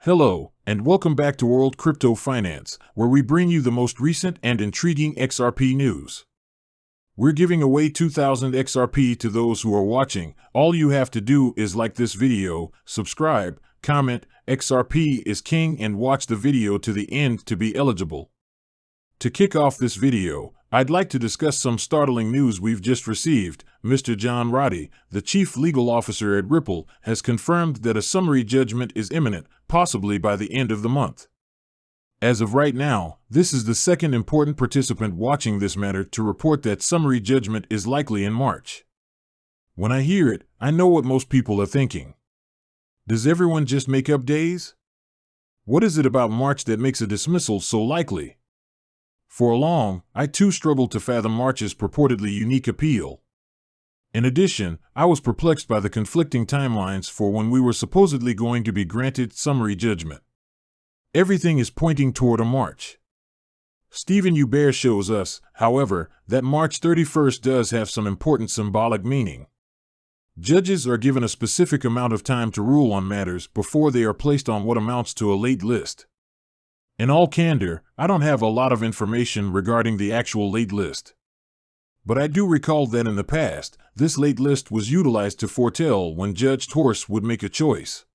Hello, and welcome back to World Crypto Finance, where we bring you the most recent and intriguing XRP news. We're giving away 2,000 XRP to those who are watching. All you have to do is like this video, subscribe, comment, XRP is king, and watch the video to the end to be eligible. To kick off this video, I'd like to discuss some startling news we've just received. Mr. John Roddy, the chief legal officer at Ripple, has confirmed that a summary judgment is imminent, possibly by the end of the month. As of right now, this is the second important participant watching this matter to report that summary judgment is likely in March. When I hear it, I know what most people are thinking. Does everyone just make up days? What is it about March that makes a dismissal so likely? For long, I too struggled to fathom March's purportedly unique appeal. In addition, I was perplexed by the conflicting timelines for when we were supposedly going to be granted summary judgment. Everything is pointing toward a March. Stephen Bear shows us, however, that March 31st does have some important symbolic meaning. Judges are given a specific amount of time to rule on matters before they are placed on what amounts to a late list. In all candor, I don't have a lot of information regarding the actual late list. But I do recall that in the past, this late list was utilized to foretell when Judge Torres would make a choice.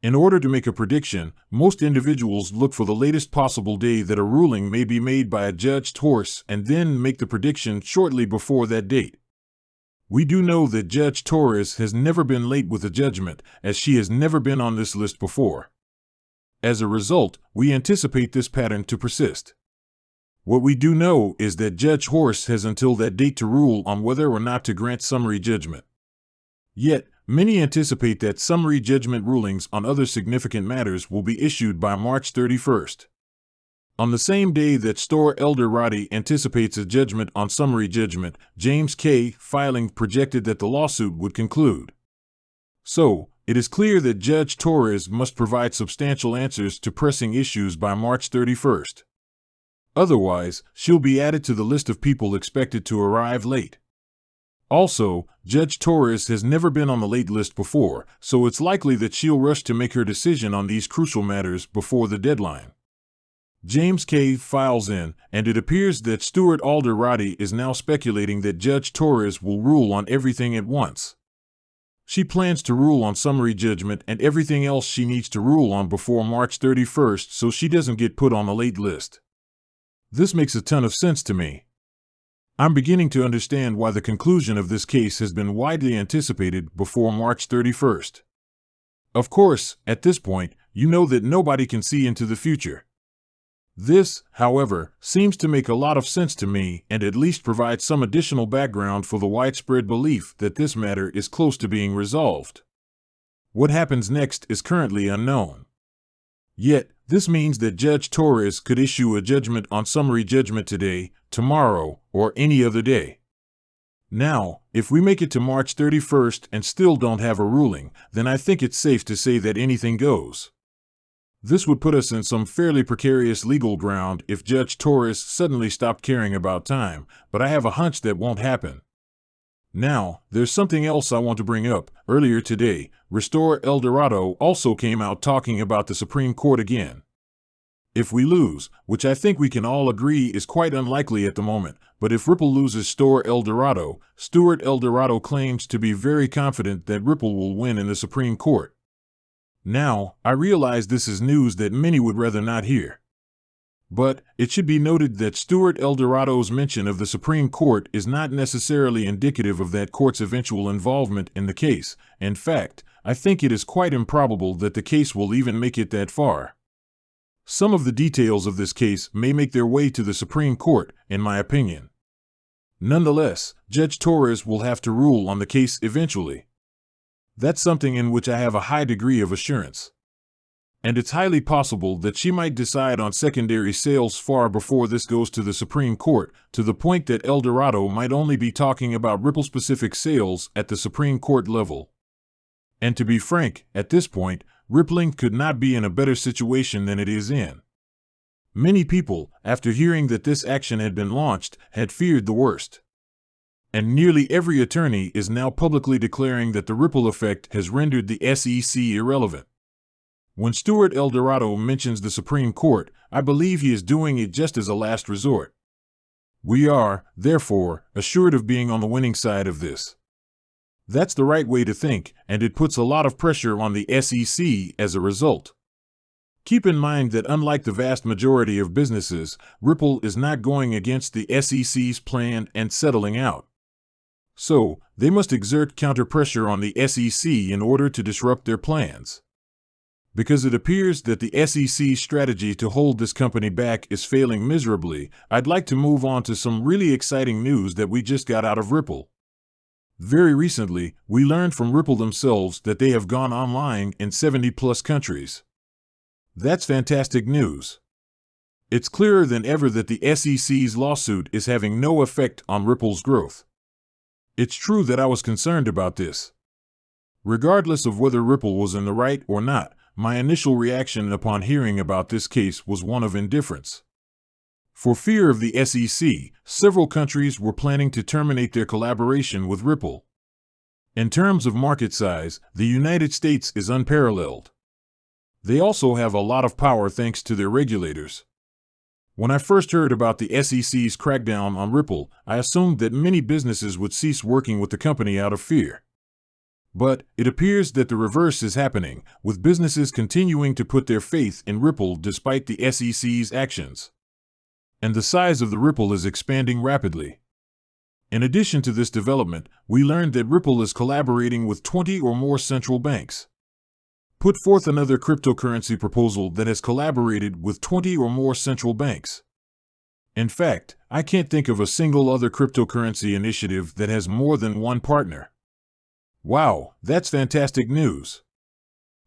In order to make a prediction, most individuals look for the latest possible day that a ruling may be made by a Judge Torres and then make the prediction shortly before that date. We do know that Judge Torres has never been late with a judgment, as she has never been on this list before. As a result, we anticipate this pattern to persist. What we do know is that Judge Torres has until that date to rule on whether or not to grant summary judgment. Yet, many anticipate that summary judgment rulings on other significant matters will be issued by March 31st. On the same day that Store Elder Roddy anticipates a judgment on summary judgment, James K. filing projected that the lawsuit would conclude. So, it is clear that Judge Torres must provide substantial answers to pressing issues by March 31st. Otherwise, she'll be added to the list of people expected to arrive late. Also, Judge Torres has never been on the late list before, so it's likely that she'll rush to make her decision on these crucial matters before the deadline. James K. files in, and it appears that Stuart Alder Roddy is now speculating that Judge Torres will rule on everything at once. She plans to rule on summary judgment and everything else she needs to rule on before March 31st so she doesn't get put on the late list. This makes a ton of sense to me. I'm beginning to understand why the conclusion of this case has been widely anticipated before March 31st. Of course, at this point, you know that nobody can see into the future. This, however, seems to make a lot of sense to me and at least provide some additional background for the widespread belief that this matter is close to being resolved. What happens next is currently unknown. Yet, this means that Judge Torres could issue a judgment on summary judgment today, tomorrow, or any other day. Now, if we make it to March 31st and still don't have a ruling, then I think it's safe to say that anything goes. This would put us in some fairly precarious legal ground if Judge Torres suddenly stopped caring about time, but I have a hunch that won't happen. Now, there's something else I want to bring up. Earlier today, Restore Eldorado also came out talking about the Supreme Court again. If we lose, which I think we can all agree is quite unlikely at the moment, but if Ripple loses Store Eldorado, Stuart Eldorado claims to be very confident that Ripple will win in the Supreme Court. Now, I realize this is news that many would rather not hear. But it should be noted that Stuart Eldorado's mention of the Supreme Court is not necessarily indicative of that court's eventual involvement in the case. In fact, I think it is quite improbable that the case will even make it that far. Some of the details of this case may make their way to the Supreme Court, in my opinion. Nonetheless, Judge Torres will have to rule on the case eventually. That's something in which I have a high degree of assurance. And it's highly possible that she might decide on secondary sales far before this goes to the Supreme Court, to the point that Eldorado might only be talking about Ripple-specific sales at the Supreme Court level. And to be frank, at this point, Rippling could not be in a better situation than it is in. Many people, after hearing that this action had been launched, had feared the worst. And nearly every attorney is now publicly declaring that the ripple effect has rendered the SEC irrelevant. When Stuart Eldorado mentions the Supreme Court, I believe he is doing it just as a last resort. We are, therefore, assured of being on the winning side of this. That's the right way to think, and it puts a lot of pressure on the SEC as a result. Keep in mind that unlike the vast majority of businesses, Ripple is not going against the SEC's plan and settling out. So, they must exert counter-pressure on the SEC in order to disrupt their plans. Because it appears that the SEC's strategy to hold this company back is failing miserably, I'd like to move on to some really exciting news that we just got out of Ripple. Very recently, we learned from Ripple themselves that they have gone online in 70+ countries. That's fantastic news. It's clearer than ever that the SEC's lawsuit is having no effect on Ripple's growth. It's true that I was concerned about this. Regardless of whether Ripple was in the right or not, my initial reaction upon hearing about this case was one of indifference. For fear of the SEC, several countries were planning to terminate their collaboration with Ripple. In terms of market size, the United States is unparalleled. They also have a lot of power thanks to their regulators. When I first heard about the SEC's crackdown on Ripple, I assumed that many businesses would cease working with the company out of fear. But it appears that the reverse is happening, with businesses continuing to put their faith in Ripple despite the SEC's actions. And the size of the Ripple is expanding rapidly. In addition to this development, we learned that Ripple is collaborating with 20 or more central banks. Put forth another cryptocurrency proposal that has collaborated with 20 or more central banks. In fact, I can't think of a single other cryptocurrency initiative that has more than one partner. Wow, that's fantastic news.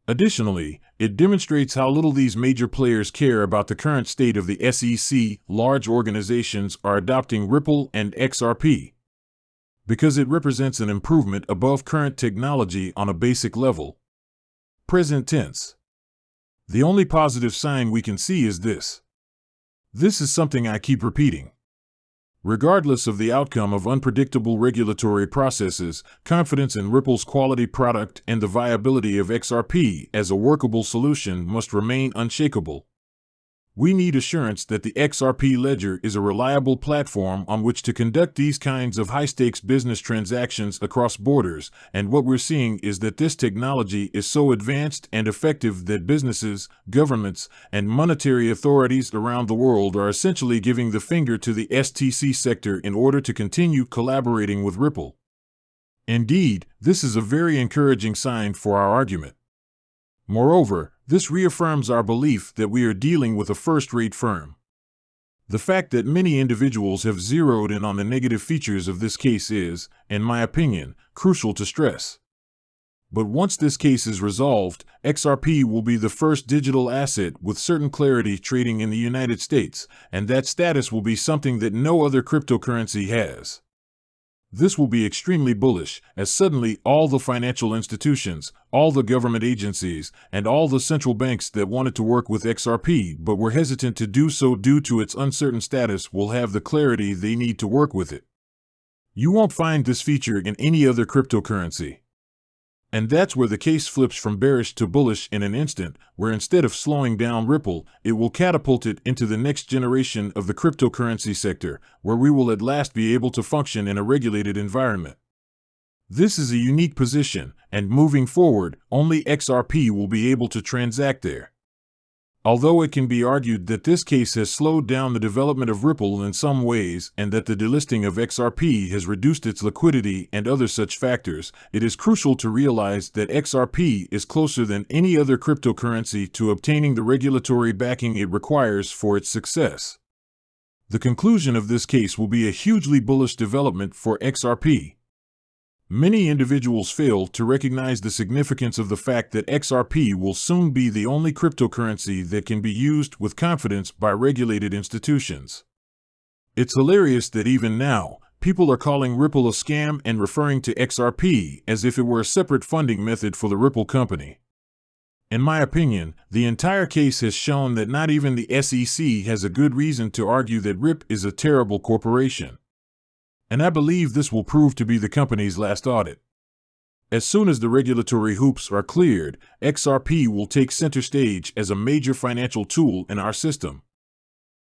Additionally, it demonstrates how little these major players care about the current state of the SEC. Large organizations are adopting Ripple and XRP because it represents an improvement above current technology on a basic level. Present tense. The only positive sign we can see is this. This is something I keep repeating. Regardless of the outcome of unpredictable regulatory processes, confidence in Ripple's quality product and the viability of XRP as a workable solution must remain unshakable. We need assurance that the XRP ledger is a reliable platform on which to conduct these kinds of high-stakes business transactions across borders, and what we're seeing is that this technology is so advanced and effective that businesses, governments, and monetary authorities around the world are essentially giving the finger to the STC sector in order to continue collaborating with Ripple. Indeed, this is a very encouraging sign for our argument. Moreover, this reaffirms our belief that we are dealing with a first-rate firm. The fact that many individuals have zeroed in on the negative features of this case is, in my opinion, crucial to stress. But once this case is resolved, XRP will be the first digital asset with certain clarity trading in the United States, and that status will be something that no other cryptocurrency has. This will be extremely bullish, as suddenly all the financial institutions, all the government agencies, and all the central banks that wanted to work with XRP but were hesitant to do so due to its uncertain status will have the clarity they need to work with it. You won't find this feature in any other cryptocurrency. And that's where the case flips from bearish to bullish in an instant, where instead of slowing down Ripple, it will catapult it into the next generation of the cryptocurrency sector, where we will at last be able to function in a regulated environment. This is a unique position, and moving forward, only XRP will be able to transact there. Although it can be argued that this case has slowed down the development of Ripple in some ways and that the delisting of XRP has reduced its liquidity and other such factors, it is crucial to realize that XRP is closer than any other cryptocurrency to obtaining the regulatory backing it requires for its success. The conclusion of this case will be a hugely bullish development for XRP. Many individuals fail to recognize the significance of the fact that XRP will soon be the only cryptocurrency that can be used with confidence by regulated institutions. It's hilarious that even now, people are calling Ripple a scam and referring to XRP as if it were a separate funding method for the Ripple company. In my opinion, the entire case has shown that not even the SEC has a good reason to argue that RIP is a terrible corporation. And I believe this will prove to be the company's last audit. As soon as the regulatory hoops are cleared, XRP will take center stage as a major financial tool in our system.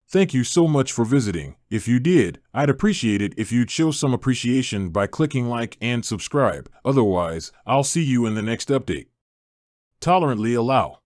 Thank you so much for visiting. If you did, I'd appreciate it if you'd show some appreciation by clicking like and subscribe. Otherwise, I'll see you in the next update. Tolerantly allow.